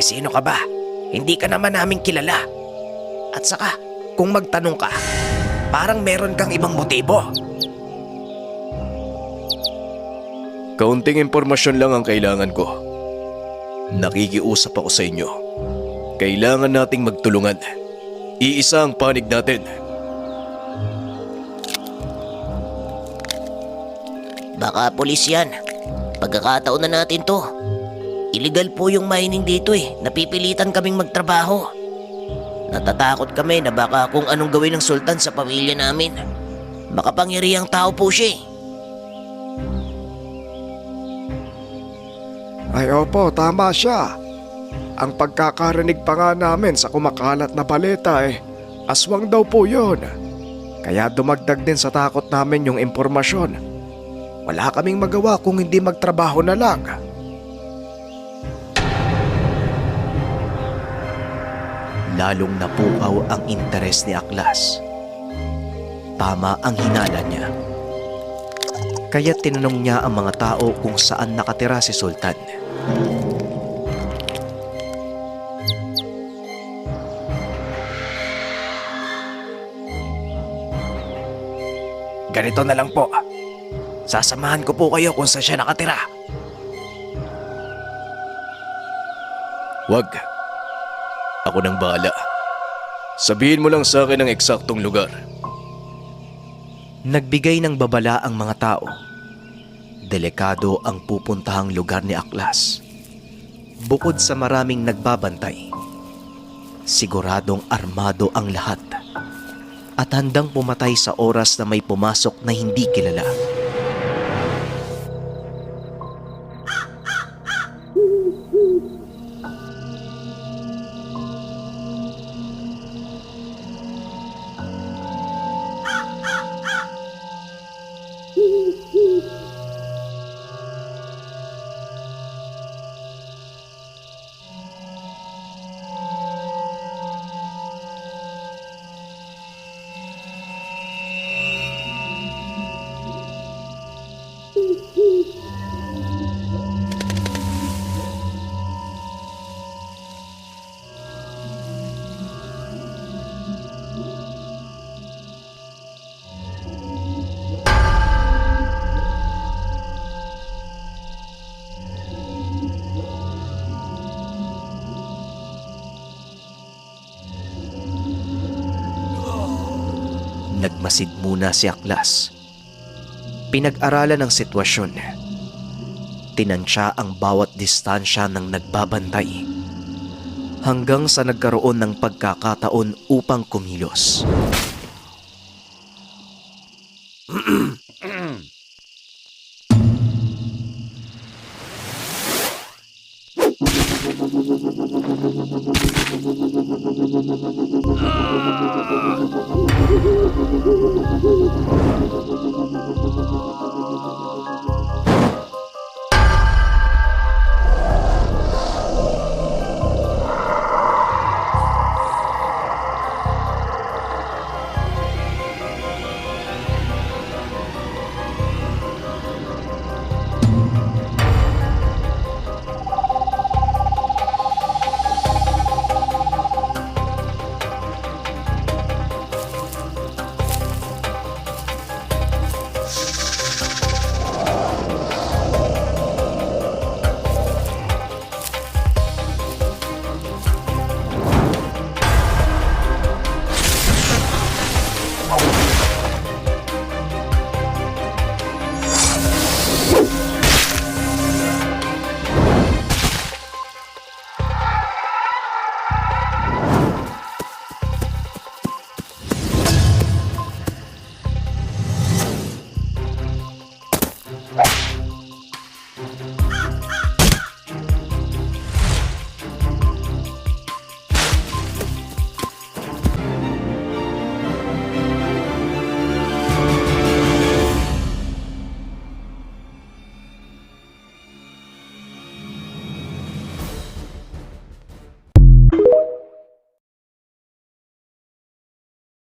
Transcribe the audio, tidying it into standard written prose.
Sino ka ba? Hindi ka naman namin kilala. At saka, kung magtanong ka, parang meron kang ibang motibo. Kaunting impormasyon lang ang kailangan ko. Nakikiusap ako sa inyo. Kailangan nating magtulungan. Iisa ang panig natin. Baka pulis yan. Pagkakataon na natin to. Illegal po yung mining dito Napipilitan kaming magtrabaho. Natatakot kami na baka kung anong gawin ng sultan sa pamilya namin. Makapangyarihang tao po siya Ay opo, tama siya. Ang pagkakarinig pa nga namin sa kumakalat na baleta aswang daw po yun. Kaya dumagdag din sa takot namin yung impormasyon. Wala kaming magawa kung hindi magtrabaho na lang. Lalong napukaw ang interes ni Aklas. Tama ang hinala niya. Kaya tinanong niya ang mga tao kung saan nakatira si Sultan. Ganito na lang po. Sasamahan ko po kayo kung saan siya nakatira. Wag. Ako nang bahala. Sabihin mo lang sa akin ang eksaktong lugar. Nagbigay ng babala ang mga tao. Delikado ang pupuntahang lugar ni Aklas. Bukod sa maraming nagbabantay, siguradong armado ang lahat at handang pumatay sa oras na may pumasok na hindi kilala. Nagmasid muna si Aklas. Pinag-aralan ang sitwasyon. Tinansya ang bawat distansya ng nagbabantay hanggang sa nagkaroon ng pagkakataon upang kumilos.